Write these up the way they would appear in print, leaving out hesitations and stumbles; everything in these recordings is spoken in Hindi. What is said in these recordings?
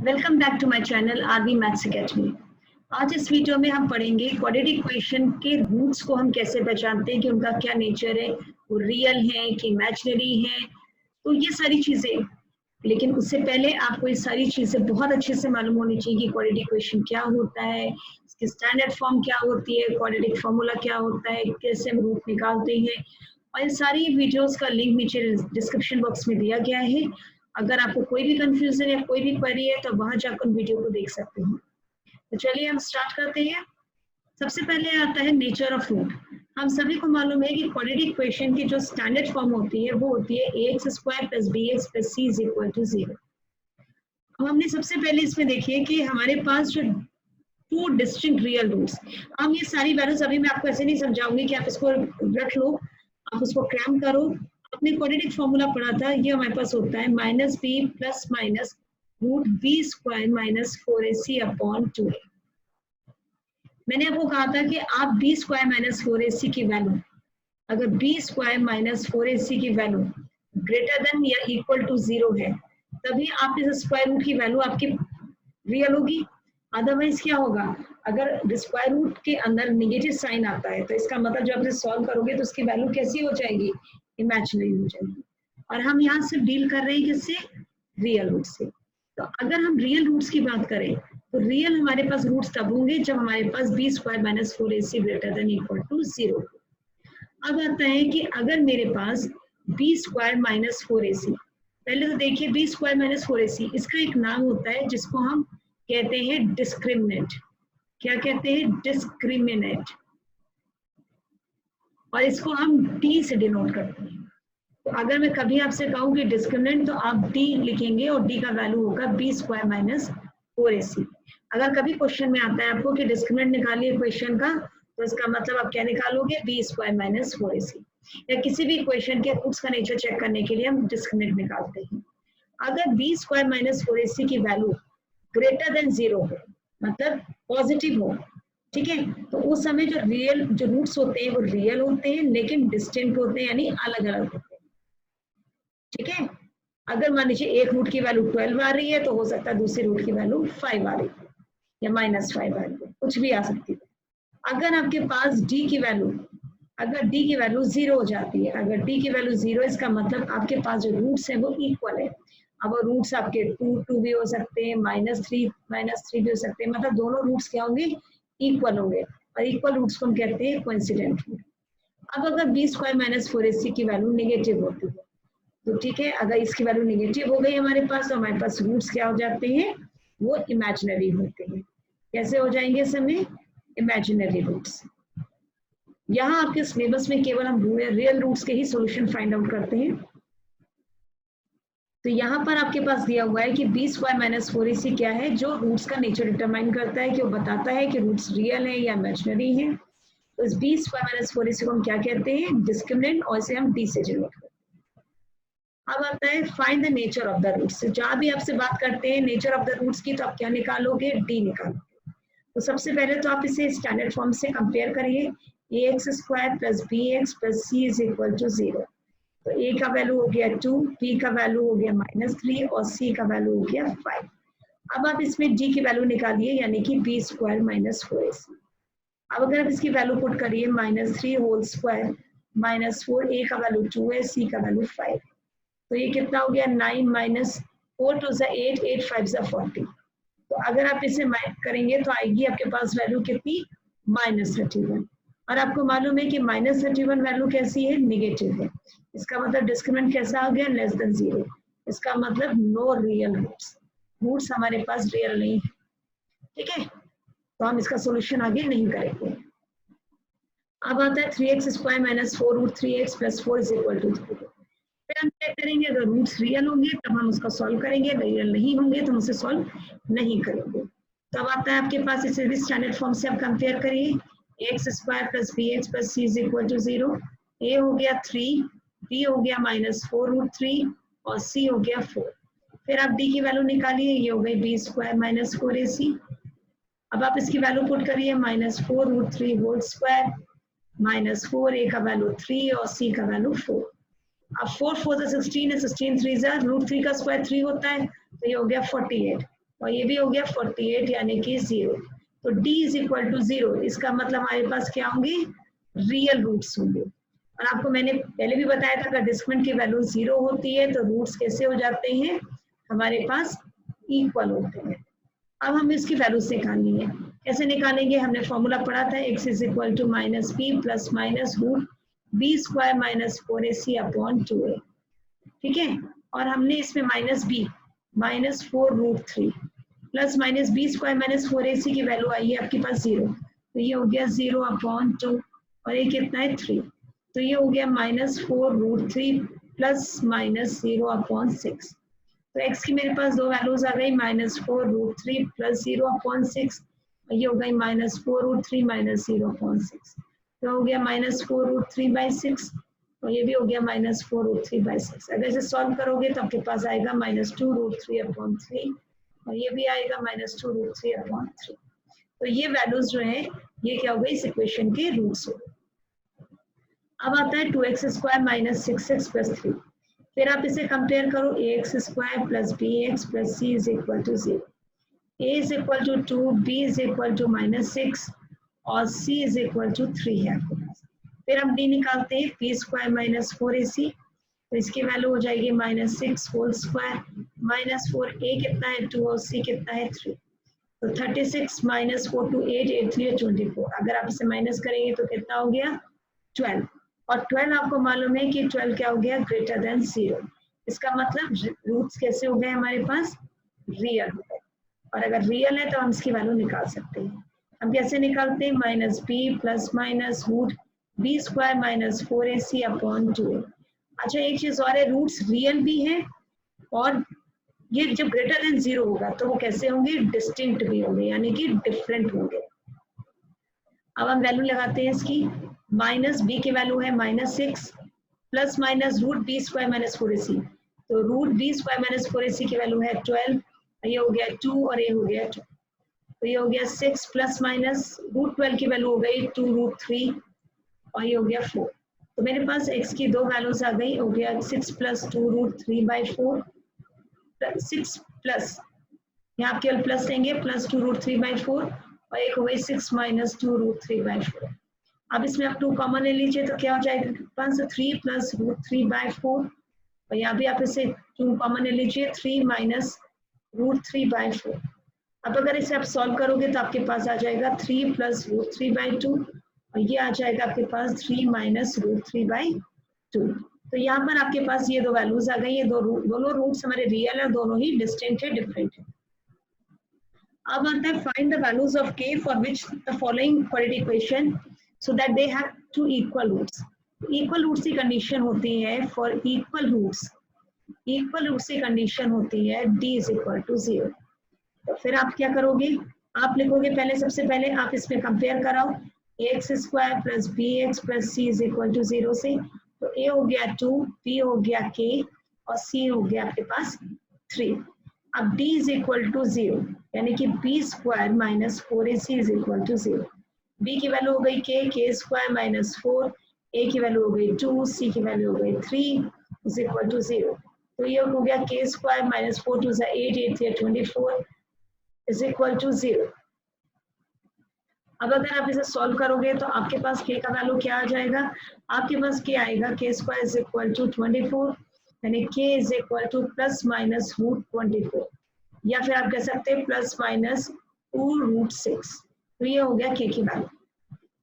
Welcome back to my channel RV maths academy. आज इस वीडियो में हम पढ़ेंगे क्वाड्रेटिक इक्वेशन के रूट्स को हम कैसे पहचानते हैं कि उनका क्या नेचर है, वो रियल है कि इमेजिनरी है, तो ये सारी चीजें। लेकिन उससे पहले आपको ये सारी चीजें बहुत अच्छे से मालूम होनी चाहिए कि क्वाड्रेटिक इक्वेशन क्या होता है, इसकी स्टैंडर्ड फॉर्म क्या होती है, क्वाड्रेटिक फॉर्मूला क्या होता है, कैसे हम रूट निकालते हैं। और इन सारी वीडियोस का लिंक नीचे डिस्क्रिप्शन बॉक्स में दिया गया है। अगर आपको कोई भी कंफ्यूजन या कोई भी क्वेरी है तो वहां जाकर वीडियो को देख सकते हैं। तो चलिए हम स्टार्ट करते हैं। सबसे पहले आता है नेचर ऑफ रूट। हम सभी को मालूम है कि क्वाड्रेटिक इक्वेशन की जो स्टैंडर्ड फॉर्म होती है वो होती है ax² + bx + c = 0। अब हमने सबसे पहले इसमें देखिए कि हमारे पास जो टू डिस्टिंक्ट रियल रूट्स, हम ये सारी वैल्यूज अभी मैं आपको ऐसे नहीं समझाऊंगी कि आप इसको रख लो, आप उसको क्रैम करो। अपने क्वाड्रेटिक फॉर्मूला पढ़ा था, ये हमारे पास होता है -b + -√b² - 4ac/2a। मैंने आपको कहा था कि आप b² - 4ac की वैल्यू, अगर b² - 4ac की वैल्यू ग्रेटर देन या इक्वल टू 0 है तभी आप इस स्क्वायर रूट की वैल्यू आपकी रियल होगी। अदरवाइज क्या होगा, अगर स्क्वायर रूट के अंदर नेगेटिव साइन आता है तो इसका मतलब जब आप सॉल्व करोगे तो उसकी वैल्यू कैसी हो जाएगी, इमेजिनरी हो जाएगी। और हम यहाँ से डील कर रहे हैं किससे, रियल रूट से। तो अगर हम रियल रूट्स की बात करें तो रियल हमारे पास रूट्स तब होंगे जब हमारे पास b² - 4ac greater than equal to 0। अब आता है कि अगर मेरे पास b² - 4ac, पहले तो देखिए b² - 4ac, इसका एक नाम होता है जिसको हम कहते हैं डिस्क्रिमिनेंट। क्या कहते हैं, डिस्क्रिमिनेंट। और इसको हम d से डिनोट करते हैं। तो अगर मैं कभी आपसे कहूँ कि डिस्क्रिमिनेंट तो आप d लिखेंगे और d का वैल्यू होगा b² - 4ac। अगर कभी क्वेश्चन में आता है आपको कि डिस्क्रिमिनेंट निकालिए इक्वेशन का, तो इसका मतलब आप क्या निकालोगे, b² - 4ac। या किसी भी इक्वेशन के रूट्स का नेचर चेक करने के लिए हम डिस्क्रिमिनेंट निकालते हैं। अगर b² - 4ac की वैल्यू ग्रेटर देन 0 हो, मतलब पॉजिटिव हो, ठीक है, तो उस समय जो रूट्स होते हैं वो रियल होते हैं लेकिन डिस्टिंक्ट होते हैं, यानी अलग अलग होते हैं। ठीक है, अगर मान लीजिए एक रूट की वैल्यू 12 आ रही है तो हो सकता है दूसरी रूट की वैल्यू 5 आ रही है या -5 आ रही है, कुछ भी आ सकती है। अगर आपके पास d की वैल्यू, अगर d की वैल्यू 0 हो जाती है, अगर d की वैल्यू 0, इसका मतलब आपके पास जो रूट्स हैं वो इक्वल है। अब रूट्स आपके 2 भी हो सकते हैं, -3 भी हो सकते हैं, मतलब दोनों रूट्स क्या होंगे, इक्वल होंगे। और इक्वल रूट्स को हम कहते हैं कोइंसिडेंट रूट। अब अगर b² - 4ac की वैल्यू नेगेटिव होती है तो ठीक है, अगर इसकी वैल्यू नेगेटिव हो गई हमारे पास तो हमारे पास रूट्स क्या हो जाते हैं, वो इमेजिनरी होते हैं। कैसे हो जाएंगे समय, इमेजिनरी रूट्स। यहाँ आपके सिलेबस में केवल हम रियल रूट्स के ही सॉल्यूशन फाइंड आउट करते हैं। तो यहाँ पर आपके पास दिया हुआ है कि b² - 4ac क्या है, जो रूट्स का नेचर डिटरमाइन करता है, कि वो बताता है कि रूट्स रियल है या इमेजिनरी है। तो इस b² - 4ac को हम क्या कहते हैं, डिस्क्रिमिनेंट, और इसे हम d से डिनोट करते हैं। अब आता है find the nature of the roots. जहाँ भी आपसे बात करते हैं नेचर ऑफ द रूट्स की, तो आप क्या निकालोगे, d निकालोगे। तो सबसे पहले तो आप इसे स्टैंडर्ड फॉर्म से कंपेयर करिए, ax² + bx + c = 0। तो a का वैल्यू हो गया 2, b का वैल्यू हो गया -3 और c का वैल्यू हो गया 5। अब आप इसमें d की वैल्यू निकालिए, यानी कि b² - 4ac। अब अगर आप इसकी वैल्यू पुट करिए, -3 होल स्क्वायर -4, a का वैल्यू 2 है, c का वैल्यू 5, तो ये कितना हो गया, 9 - 4 × 8, 8 × 5 = 40। तो अगर आप इसे करेंगे तो आएगी आपके पास वैल्यू कितनी, -31। और आपको मालूम है कि -31 वैल्यू कैसी है, नेगेटिव है। इसका मतलब डिस्क्रिमिनेंट कैसा आ गया, लेस देन 0। इसका मतलब नो रियल रूट्स, रूट्स हमारे पास रियल नहीं है। ठीक है, तो हम इसका सॉल्यूशन आगे नहीं करेंगे। अब आता है 3x² - 4√3x + 4 = 3। फिर हम क्या करेंगे, अगर रूट्स रियल होंगे तब हम उसका सॉल्व करेंगे, अगर रियल नहीं होंगे तो हम उसे सॉल्व नहीं करेंगे। तब आता है आपके पास, इसे भी स्टैंडर्ड फॉर्म से आप कंपेयर करिए, ax² + bx + c = 0। a हो गया 3, b हो गया -4√3 और c हो गया 4। फिर आप d की वैल्यू निकालिए, ये हो गई b² - 4ac। अब आप इसकी वैल्यू पुट करिए, -4√3 होल स्क्वायर -4, a का वैल्यू 3 और c का वैल्यू 4। अब 4 4 16 है, 16 3 √3 का स्क्वायर 3 होता है, तो ये हो गया 48। और ये भी हो गया 48 यानी कि 0। तो d इज इक्वल टू 0, इसका मतलब हमारे पास क्या होंगे, रियल रूट्स होंगे। और आपको मैंने पहले भी बताया था अगर डिस्क्रिमिनेंट की वैल्यू 0 होती है तो रूट्स कैसे हो जाते हैं, हमारे पास इक्वल होते हैं। अब हम इसकी वैल्यूज निकालनी है। कैसे निकालेंगे, हमने फॉर्मूला पढ़ा था x is equal to minus B plus minus root B square minus 4ac upon 2a। ठीक है, और हमने इसमें minus B minus 4 root 3 plus minus B square minus 4ac की वैल्यू आई है आपके पास 0, तो ये हो गया 0 अपॉन 2 और ये कितना है 3, तो ये हो गया minus 4 root 3 plus minus 0 upon 6। तो x की मेरे पास दो वैल्यूज आ गई, माइनस 4 रूट 3 प्लस 0 अपॉन 6, और ये हो गई माइनस 4 रूट 3 माइनस 0 अपॉन 6, तो हो गया माइनस 4 रूट 3 बाई 6, और ये भी हो गया माइनस 4 रूट 3 बाई 6। अगर इसे सॉल्व करोगे तो आपके पास आएगा माइनस 2 रूट 3 अपॉन 3, और ये भी आएगा माइनस 2 रूट 3 अपॉन 3। तो ये वैल्यूज जो है ये क्या हो गई, इस इक्वेशन के रूट्स हो गए। अब आता है 2x square minus 6x plus 3। फिर आप इसे कंपेयर करो, ax square plus bx plus c is equal to 0, a is equal to 2, b is equal to minus 6 और c इज इक्वल टू 3 है आपके पास। फिर हम d निकालते हैं, p स्क्वायर माइनस 4ac, तो इसकी वैल्यू हो जाएगी minus 6 whole square minus 4, a कितना है 2 और c कितना है 3, तो 36 माइनस 4 टू 8, 8 3 24। अगर आप इसे माइनस करेंगे तो कितना हो गया 12, और 12 आपको मालूम है कि 12 क्या हो गया, ग्रेटर देन 0। इसका मतलब रूट्स कैसे हो गए हमारे पास, रियल हो गए, और अगर रियल है तो हम इसकी वैल्यू निकाल सकते हैं। हम कैसे निकालते हैं, minus B plus minus root B square minus 4ac upon 2a। अच्छा एक चीज और है, रूट्स रियल भी है और ये जब ग्रेटर देन 0 होगा तो वो कैसे होंगे, डिस्टिंक्ट भी होंगे, यानी कि डिफरेंट होंगे। अब हम वैल्यू लगाते हैं इसकी, माइनस बी की वैल्यू है minus 6 plus minus root B square minus 4ac, तो root B square minus 4ac की वैल्यू है 12, ये हो गया 2 और ये हो गया 2, तो ये हो गया 6 प्लस माइनस रूट 12 की वैल्यू हो गई 2 रूट 3 और ये हो गया 4। तो मेरे पास x की दो वैल्यूज आ गई, हो गया 6 प्लस 2 रूट 3 बाई 4, 6 प्लस यहाँ आप केवल प्लस लेंगे, प्लस 2 रूट 3 बाई 4 और एक हो गई 6 माइनस 2 रूट 3 बाई 4। अब इसमें आप 2 कॉमन ले लीजिए तो क्या हो जाएगा, 3 प्लस रूट 3 बाई 4, और यहाँ भी आप इसे 2 कॉमन ले लीजिए, 3 माइनस रूट 3 बाई 4। अब अगर इसे आप सॉल्व करोगे तो आपके पास आ जाएगा 3 प्लस रूट 3 बाई 2, और ये आ जाएगा आपके पास 3 माइनस रूट 3 बाई 2। तो यहाँ पर आपके पास ये दो वैल्यूज आ गई, ये दोनों रूट्स हमारे रियल है, दोनों ही डिस्टिंक्ट है, डिफरेंट है। अब आता है find the values of k for which the following quadratic equation so that they have two equal roots. Equal roots की कंडीशन होती है for equal roots, equal roots की कंडीशन होती है d इज इक्वल टू 0। तो फिर आप क्या करोगे, आप लिखोगे पहले, सबसे पहले आप इसमें कंपेयर कराओ, ax square plus bx plus c is equal to 0 से, तो a हो गया 2, b हो गया k और c हो गया आपके पास 3। अब d इज इक्वल टू 0 यानी कि b square minus 4ac is equal to 0। b की वैल्यू हो गई k स्क्वायर माइनस 4, a की वैल्यू हो गई 2, c की वैल्यू हो गई 3 इज इक्वल टू 0। तो ये हो गया k square minus 4 2 8, 8 3 24 is equal to 0। अब अगर आप इसे सॉल्व करोगे तो आपके पास k का वैल्यू क्या आ जाएगा, आपके पास k आएगा k square is equal to 24, यानी k is equal to plus minus root 24, या फिर आप कह सकते हैं प्लस माइनस 2 रूट 6। तो ये हो गया k की वैल्यू।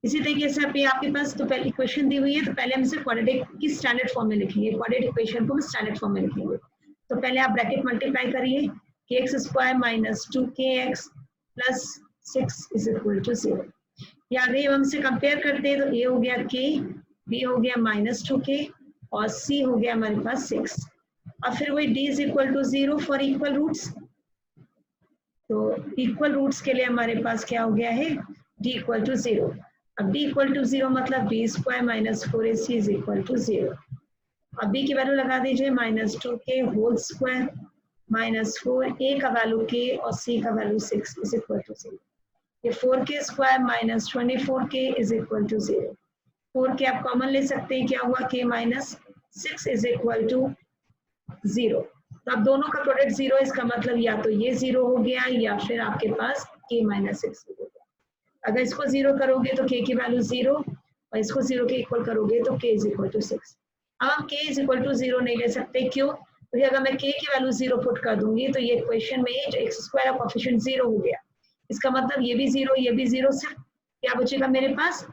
इसी तरीके से आपके पास तो पहले इक्वेशन दी हुई है, तो पहले हम इसे क्वाड्रेटिक की स्टैंडर्ड फॉर्म में लिखेंगे, क्वाड्रेटिक इक्वेशन को हम स्टैंडर्ड फॉर्म में लिखेंगे। तो पहले आप ब्रैकेट मल्टीप्लाई करिए, kx square minus 2kx plus 6 is equal to 0। या अगर हम इसे कंपेयर करते हैं तो a हो गया k, b हो गया माइनस 2k और c हो गया हमारे पास 6। और फिर वही d is equal to 0 for equal roots. तो इक्वल रूट्स के लिए हमारे पास क्या हो गया है, d इक्वल टू 0। अब d इक्वल टू 0 मतलब b square minus 4ac is equal to 0। अब b की वैल्यू लगा दीजिए, minus 2k whole square minus 4, a का वैल्यू k और c का वैल्यू 6 इज इक्वल टू 0। ये 4k square minus 24k is equal to 0। 4k आप कॉमन ले सकते हैं, क्या हुआ k minus 6 is equal to 0। तो अब दोनों का प्रोडक्ट जीरो, इसका मतलब या तो ये जीरो हो गया या फिर आपके पास k माइनस 6 हो गया। अगर इसको जीरो करोगे तो k की वैल्यू जीरो, और इसको जीरो के इक्वल करोगे तो k इज इक्वल टू 6। अब हम k is equal to zero नहीं ले सकते, क्यों? क्योंकि अगर मैं k की वैल्यू जीरो पुट कर दूंगी तो ये इक्वेशन में जो एक्स स्क्वायर का कोफिशिएंट जीरो हो गया, इसका मतलब ये भी जीरो, ये भी जीरो, सिर्फ क्या बचेगा मेरे पास?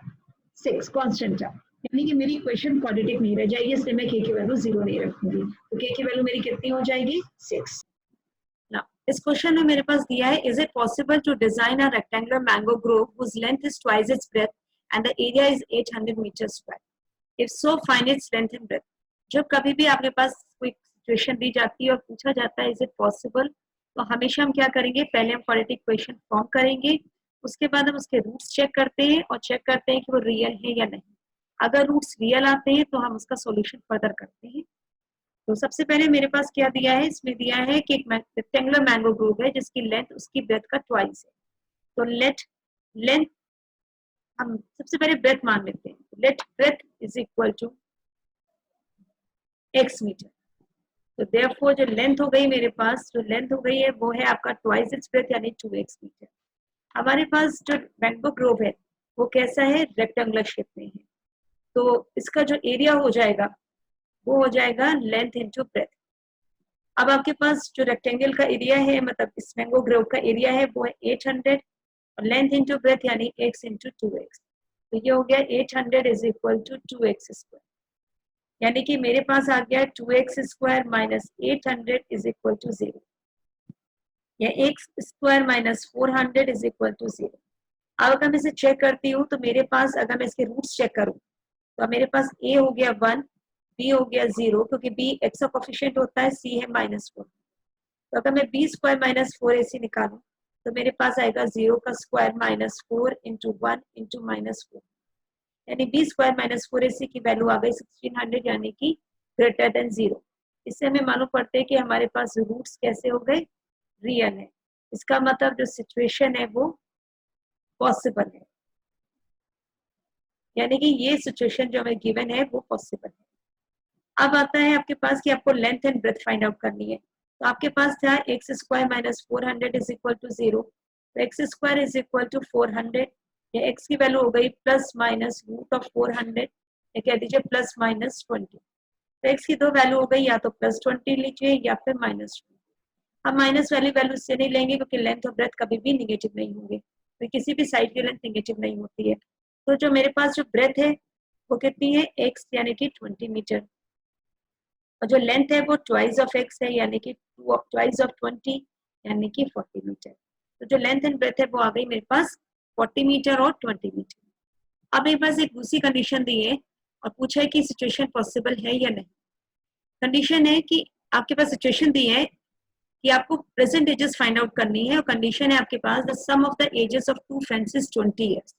6 कांस्टेंट टर्म, यानी कि मेरी इक्वेशन क्वाड्रेटिक नहीं रह जाएगी, इसलिए मैं k की वैल्यू जीरो नहीं रखूंगी। तो k की वैल्यू मेरी कितनी हो जाएगी? 6। Now, इस क्वेश्चन में मेरे पास दिया है, is it possible to design a rectangular mango grove whose length is twice its breadth and the area is 800 metre square? If so find its length and breadth. जब कभी भी आपके पास कोई सिचुएशन दी जाती है और पूछा जाता है इज इट पॉसिबल, तो हमेशा हम क्या करेंगे, पहले हम क्वाड्रेटिक इक्वेशन फॉर्म करेंगे, उसके बाद हम उसके रूट्स चेक करते हैं और चेक करते हैं कि वो रियल है या नहीं। अगर रूट्स रियल आते हैं तो हम उसका सॉल्यूशन फर्दर करते हैं। तो सबसे पहले मेरे पास क्या दिया है, इसमें दिया है कि एक रेक्टेंगुलर मैंगो ग्रोव है जिसकी लेंथ उसकी ब्रेथ का ट्वाइस है। तो लेंथ हम सबसे पहले ब्रेथ मान लेते हैं। Let breadth is equal to x metre. तो देयरफॉर जो लेंथ हो गई मेरे पास, जो लेंथ हो गई है वो है आपका ट्वाइस इट्स ब्रेथ यानी 2x मीटर। हमारे पास जो मैंगो ग्रोव है वो कैसा है, रेक्टेंगुलर शेप में है। तो इसका जो एरिया हो जाएगा वो हो जाएगा लेंथ इंटू ब्रेथ। अब आपके पास जो रेक्टेंगल का एरिया है, मतलब इस मैंगो ग्रोव का एरिया है वो है 800 और लेंथ इंटू ब्रेथ यानी x इंटू 2x। तो ये हो गया 800 is equal to 2x square, यानी कि मेरे पास आ गया 2x square minus 800 is equal to 0, या x square minus 400 is equal to 0। अब अगर मैं इसे चेक करती हूँ तो मेरे पास, अगर मैं इसके रूट्स चेक करूँ तो मेरे पास a हो गया 1, b हो गया 0, क्योंकि b x का कोफिशिएंट होता है, c है -4। तो अगर मैं b स्क्वायर माइनस 4ac निकालूं तो मेरे पास आएगा 0 का स्क्वायर माइनस 4 इंटू 1 इंटू -4, यानी b स्क्वायर माइनस 4ac की वैल्यू आ गई 1600, यानी कि ग्रेटर देन 0। इससे हमें मालूम पड़ता है कि हमारे पास रूट्स कैसे हो गए, रियल है। इसका मतलब जो सिचुएशन है वो पॉसिबल है, यानी कि ये सिचुएशन जो हमें गिवन है वो पॉसिबल है। अब आता है आपके पास कि आपको length and breadth find out करनी है। तो आपके पास था X square minus 400 is equal to 0। तो X square is equal to 400, ये एक्स की वैल्यू हो गई प्लस माइनस रूट ऑफ 400, या कह दीजिए प्लस माइनस 20। तो एक्स की दो वैल्यू हो गई, या तो प्लस 20 लीजिए या फिर माइनस 20। हम माइनस वाली वैल्यू से नहीं लेंगे क्योंकि लेंथ और ब्रेथ कभी भी निगेटिव नहीं होंगे, तो किसी भी साइड की लेंथ निगेटिव नहीं होती है। तो जो मेरे पास जो ब्रेथ है वो कितनी है, एक्स यानी कि 20 मीटर, और जो लेंथ है वो ट्वाइस ऑफ एक्स है यानी कि ट्वाइस ऑफ 20 यानी कि 40 मीटर। तो जो लेंथ एंड ब्रेथ है वो आ गई मेरे पास 40 मीटर और 20 मीटर। अब मेरे पास एक दूसरी कंडीशन दी है और पूछा है कि सिचुएशन पॉसिबल है या नहीं। कंडीशन है कि आपके पास सिचुएशन दी है कि आपको प्रेजेंट एजेस फाइंड आउट करनी है, और कंडीशन है आपके पास the sum of the ages of two friends is 20 years.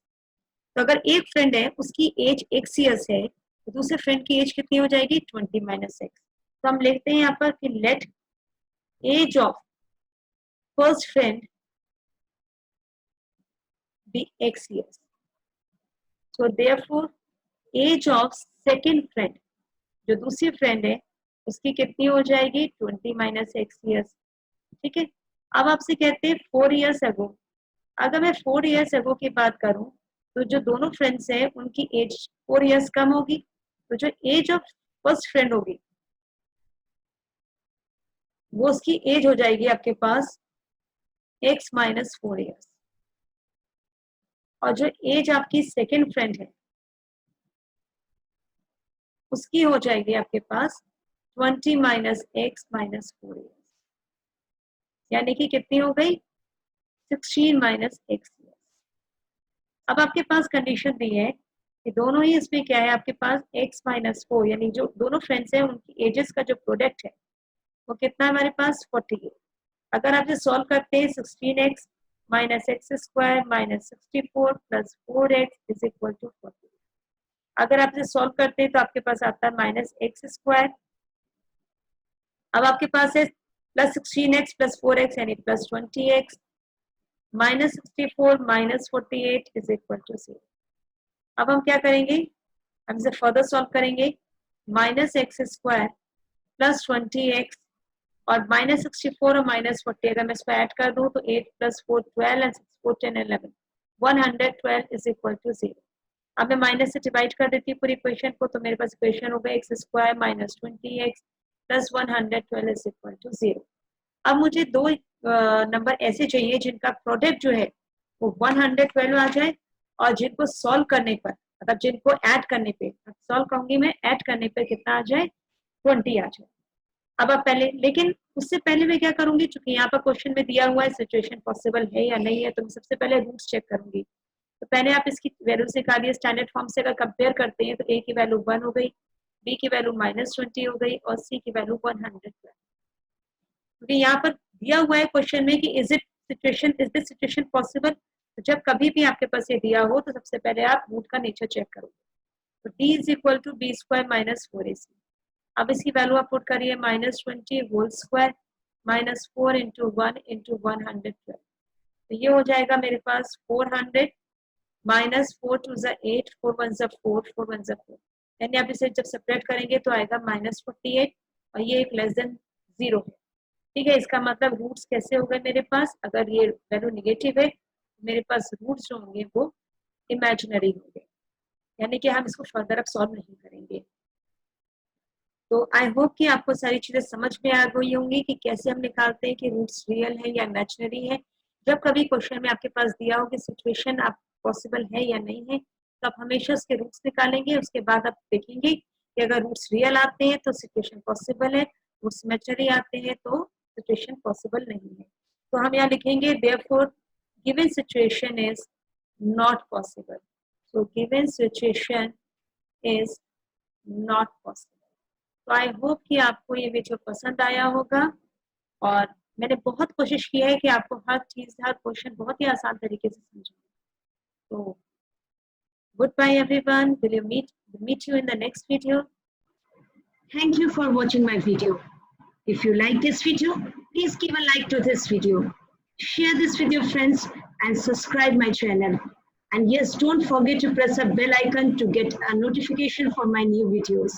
तो अगर एक फ्रेंड है उसकी एज x ईयर्स है तो दूसरे फ्रेंड की एज कितनी हो जाएगी, 20 माइनस एक्स। तो हम लिखते हैं यहाँ पर कि let age of first friend be x years, so therefore age of second friend, जो दूसरी फ्रेंड है उसकी कितनी हो जाएगी, 20 माइनस एक्स ईयर्स। ठीक है, अब आपसे कहते हैं 4 ईयर्स अगो। अगर मैं 4 ईयर्स अगो की बात करूं तो जो दोनों फ्रेंड्स हैं उनकी एज 4 ईयर्स कम होगी, तो जो एज ऑफ फर्स्ट फ्रेंड होगी वो उसकी एज हो जाएगी आपके पास x माइनस 4 ईयर्स, और जो एज आपकी सेकेंड फ्रेंड है उसकी हो जाएगी आपके पास 20 माइनस एक्स माइनस 4 ईयर्स, यानी कि कितनी हो गई, 16 माइनस एक्स ईयर्स। अब आपके पास कंडीशन दी है कि दोनों ही इसमें क्या है, आपके पास x माइनस 4, यानी जो दोनों फ्रेंड्स हैं उनकी एजेस का जो प्रोडक्ट है वो कितना है हमारे पास 40 है। अगर आप ये सॉल्व करते हैं 16x minus X square minus 64 plus 4x is equal to 40। अगर आप इसे सॉल्व करते हैं तो आपके पास आता है माइनस एक्स स्क्वायर। अब आपके पास है प्लस 16x प्लस 4x यानी plus 20x minus 64 minus 48 is equal to 0। अब हम क्या करेंगे, हम इसे फर्दर सॉल्व करेंगे, minus X square plus 20x और -64 और -40 अगर मैं इसको ऐड कर दूं तो 8 + 4 12 एंड 6 4 10 11 112 इज इक्वल टू 0। अब मैं माइनस से डिवाइड कर देती हूँ पूरी इक्वेशन को, तो मेरे पास इक्वेशन हो गई x² - 20x + 112 is equal to 0। अब मुझे दो नंबर ऐसे चाहिए जिनका प्रोडक्ट जो है वो 112 आ जाए और जिनको सॉल्व करने पर, मतलब जिनको ऐड करने पे, सॉल्व कहूंगी मैं, ऐड करने पे कितना आ जाए, 20 आ जाए। अब आप पहले, लेकिन उससे पहले मैं क्या करूंगी, चूंकि यहाँ पर क्वेश्चन में दिया हुआ है सिचुएशन पॉसिबल है या नहीं है, तो मैं सबसे पहले रूट्स चेक करूंगी। तो पहले आप इसकी वैल्यू से निकालिए स्टैंडर्ड फॉर्म से। अगर कंपेयर करते हैं तो a की वैल्यू 1 हो गई, b की वैल्यू -20 हो गई और c की वैल्यू 112। क्योंकि यहाँ पर दिया हुआ है क्वेश्चन में कि इज दिस सिचुएशन पॉसिबल। तो जब कभी भी आपके पास ये दिया हो तो सबसे पहले आप रूट का नेचर चेक करोगे। तो d is equal to b² - 4ac। अब इसकी वैल्यू आप पुट करिए -20 होल स्क्वायर -4 × 1 × 112। तो ये हो जाएगा मेरे पास 400 -4 2 = 8 4 1 = 4 4 1 = 4। यानी आप इसे जब सेपरेट करेंगे तो आएगा -48 और ये एक लेस देन 0 है। ठीक है, इसका मतलब रूट्स कैसे हो गए मेरे पास, अगर ये वैल्यू निगेटिव है मेरे पास रूट्स जो होंगे वो इमेजिनरी होंगे, यानी कि हम इसको फर्दर अब सॉल्व नहीं करेंगे। तो आई होप कि आपको सारी चीजें समझ में आ गई होंगी कि कैसे हम निकालते हैं कि रूट्स रियल है या इमेजिनरी है। जब कभी क्वेश्चन में आपके पास दिया हो कि सिचुएशन आप पॉसिबल है या नहीं है, तो आप हमेशा उसके रूट्स निकालेंगे। उसके बाद आप देखेंगे कि अगर रूट्स रियल आते हैं तो सिचुएशन पॉसिबल है, रूट्स इमेजिनरी आते हैं तो सिचुएशन पॉसिबल नहीं है। तो हम यहाँ लिखेंगे therefore given situation is not possible. So given situation is not possible. तो आई होप कि आपको ये वीडियो पसंद आया होगा और मैंने बहुत कोशिश की है कि आपको हर चीज, हर क्वेश्चन बहुत ही आसान तरीके से समझाऊं। तो goodbye everyone, will meet you in the next video. Thank you for watching my video. If you like this video, please give a like to this video. Share this with your friends and subscribe my channel. And yes, don't forget to press a bell icon to get a notification for my new videos.